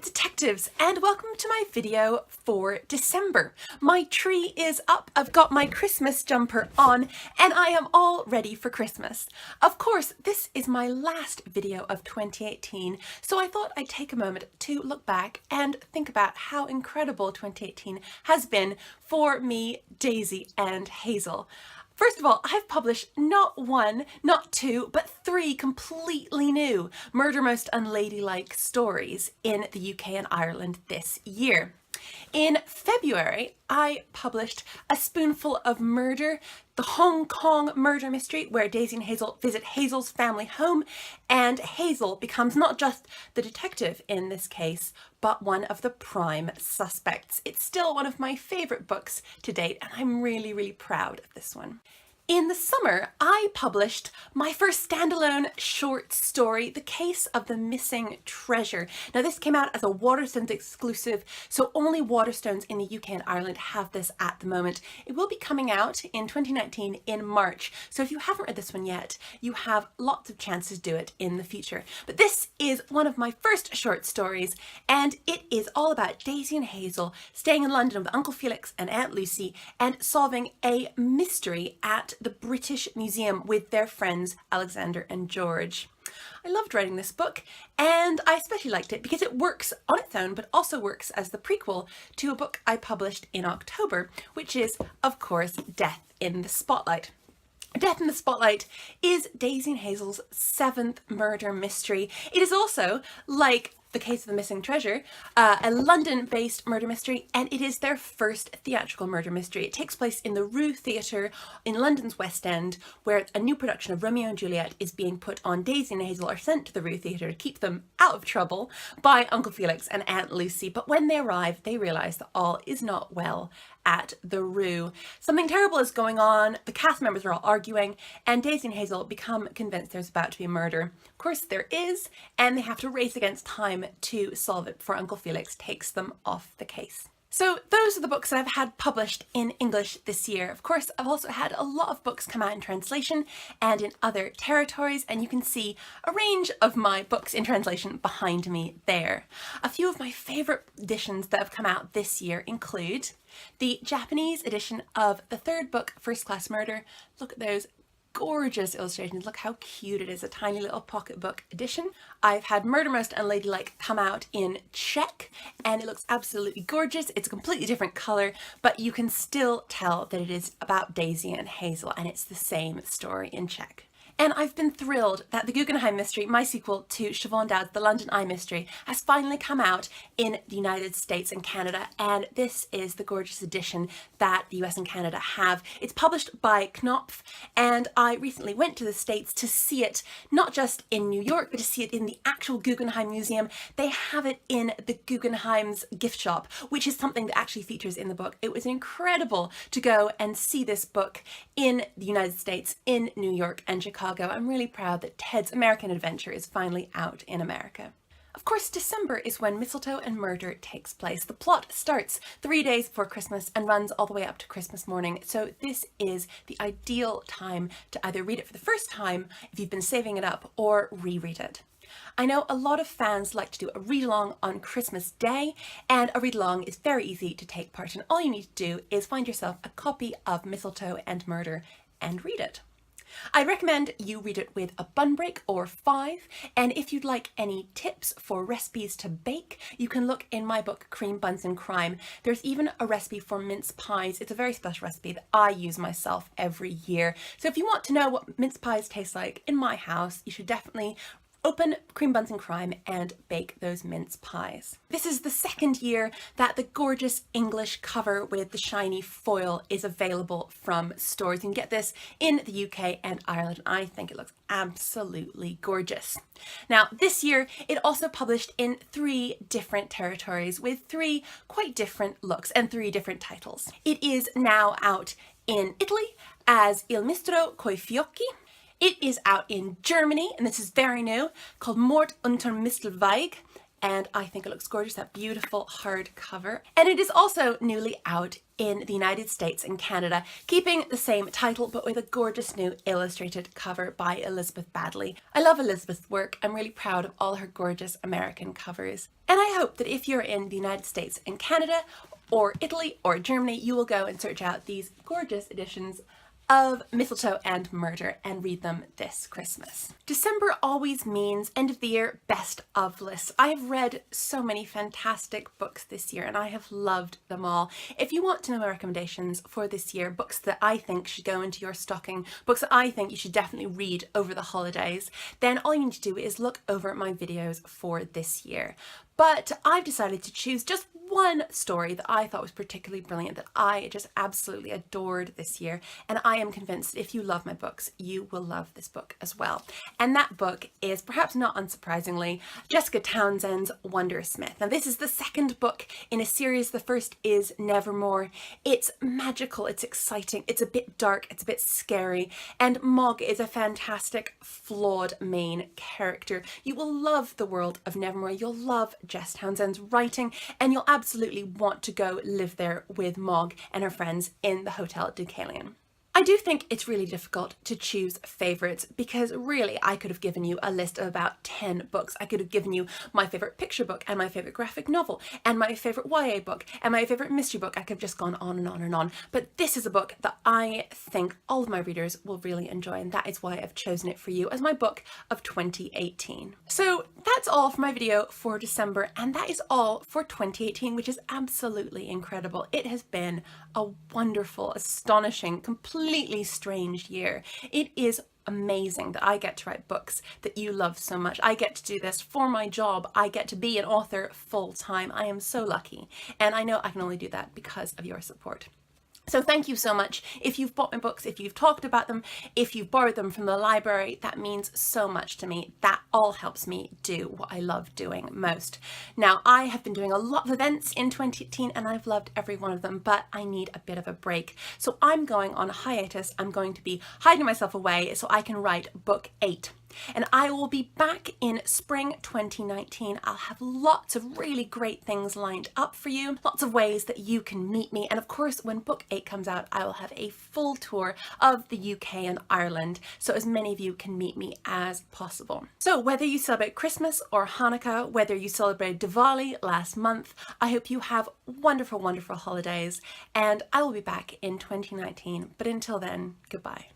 detectives, and welcome to my video for December. My tree is up, I've got my Christmas jumper on, and I am all ready for Christmas. Of course, this is my last video of 2018, so I thought I'd take a moment to look back and think about how incredible 2018 has been for me, Daisy, and Hazel. First of all, I've published not one, not two, but three completely new Murder Most Unladylike stories in the UK and Ireland this year. In February, I published A Spoonful of Murder, the Hong Kong murder mystery where Daisy and Hazel visit Hazel's family home, and Hazel becomes not just the detective in this case, but one of the prime suspects. It's still one of my favourite books to date, and I'm really proud of this one. In the summer, I published my first standalone short story, The Case of the Missing Treasure. Now this came out as a Waterstones exclusive, so only Waterstones in the UK and Ireland have this at the moment. It will be coming out in 2019 in March, so if you haven't read this one yet, you have lots of chances to do it in the future. But this is one of my first short stories, and it is all about Daisy and Hazel staying in London with Uncle Felix and Aunt Lucy and solving a mystery at the British Museum with their friends Alexander and George. I loved writing this book, and I especially liked it because it works on its own but also works as the prequel to a book I published in October, which is, of course, Death in the Spotlight. Death in the Spotlight is Daisy and Hazel's seventh murder mystery. It is also, like The Case of the Missing Treasure, a London-based murder mystery, and it is their first theatrical murder mystery. It takes place in the Rue Theatre in London's West End, where a new production of Romeo and Juliet is being put on. Daisy and Hazel are sent to the Rue Theatre to keep them out of trouble by Uncle Felix and Aunt Lucy, but when they arrive, they realise that all is not well at the Rue. Something terrible is going on, the cast members are all arguing, and Daisy and Hazel become convinced there's about to be a murder. Of course there is, and they have to race against time to solve it before Uncle Felix takes them off the case. So those are the books that I've had published in English this year. Of course, I've also had a lot of books come out in translation and in other territories, and you can see a range of my books in translation behind me there. A few of my favourite editions that have come out this year include the Japanese edition of the third book, First Class Murder. Look at those gorgeous illustrations. Look how cute it is, a tiny little pocketbook edition. I've had Murder Most Unladylike come out in Czech, and it looks absolutely gorgeous. It's a completely different colour, but you can still tell that it is about Daisy and Hazel, and it's the same story in Czech. And I've been thrilled that the Guggenheim Mystery, my sequel to Siobhan Dowd's The London Eye Mystery, has finally come out in the United States and Canada, and this is the gorgeous edition that the US and Canada have. It's published by Knopf, and I recently went to the States to see it, not just in New York, but to see it in the actual Guggenheim Museum. They have it in the Guggenheim's gift shop, which is something that actually features in the book. It was incredible to go and see this book in the United States, in New York and Chicago. I'm really proud that Ted's American Adventure is finally out in America. Of course, December is when Mistletoe and Murder takes place. The plot starts 3 days before Christmas and runs all the way up to Christmas morning, so this is the ideal time to either read it for the first time if you've been saving it up, or reread it. I know a lot of fans like to do a read-along on Christmas Day, and a read-along is very easy to take part in. All you need to do is find yourself a copy of Mistletoe and Murder and read it. I'd recommend you read it with a bun break or 5, and if you'd like any tips for recipes to bake, you can look in my book Cream Buns and Crime. There's even a recipe for mince pies. It's a very special recipe that I use myself every year. So if you want to know what mince pies taste like in my house, you should definitely open Cream Buns and Crime and bake those mince pies. This is the second year that the gorgeous English cover with the shiny foil is available from stores. You can get this in the UK and Ireland. I think it looks absolutely gorgeous. Now, this year it also published in 3 different territories with 3 quite different looks and 3 different titles. It is now out in Italy as Il Mistero coi Fiocchi. It is out in Germany, and this is very new, called Mord unter Mistelweig, and I think it looks gorgeous, that beautiful hardcover. And it is also newly out in the United States and Canada, keeping the same title but with a gorgeous new illustrated cover by Elizabeth Baddeley. I love Elizabeth's work. I'm really proud of all her gorgeous American covers. And I hope that if you're in the United States and Canada, or Italy, or Germany, you will go and search out these gorgeous editions of Mistletoe and Murder and read them this Christmas. December always means end of the year best of lists. I have read so many fantastic books this year and I have loved them all. If you want to know my recommendations for this year, books that I think should go into your stocking, books that I think you should definitely read over the holidays, then all you need to do is look over my videos for this year. But I've decided to choose just one story that I thought was particularly brilliant, that I just absolutely adored this year. And I am convinced if you love my books, you will love this book as well. And that book is, perhaps not unsurprisingly, Jessica Townsend's Wundersmith. Now this is the second book in a series. The first is Nevermore. It's magical, it's exciting, it's a bit dark, it's a bit scary. And Mogg is a fantastic, flawed main character. You will love the world of Nevermore. You'll love Jess Townsend's writing, and you'll absolutely want to go live there with Mogg and her friends in the Hotel Deucalion. I do think it's really difficult to choose favourites because really I could have given you a list of about 10 books. I could have given you my favourite picture book and my favourite graphic novel and my favourite YA book and my favourite mystery book. I could have just gone on and on and on. But this is a book that I think all of my readers will really enjoy, and that is why I've chosen it for you as my book of 2018. So that's all for my video for December, and that is all for 2018, which is absolutely incredible. It has been a wonderful, astonishing, completely strange year. It is amazing that I get to write books that you love so much. I get to do this for my job. I get to be an author full time. I am so lucky. And I know I can only do that because of your support. So thank you so much. If you've bought my books, if you've talked about them, if you've borrowed them from the library, that means so much to me. That all helps me do what I love doing most. Now, I have been doing a lot of events in 2018 and I've loved every one of them, but I need a bit of a break. So I'm going on a hiatus. I'm going to be hiding myself away so I can write book 8. And I will be back in spring 2019. I'll have lots of really great things lined up for you, lots of ways that you can meet me. And of course, when book 8 comes out, I will have a full tour of the UK and Ireland, so as many of you can meet me as possible. So whether you celebrate Christmas or Hanukkah, whether you celebrated Diwali last month, I hope you have wonderful, wonderful holidays, and I will be back in 2019. But until then, goodbye.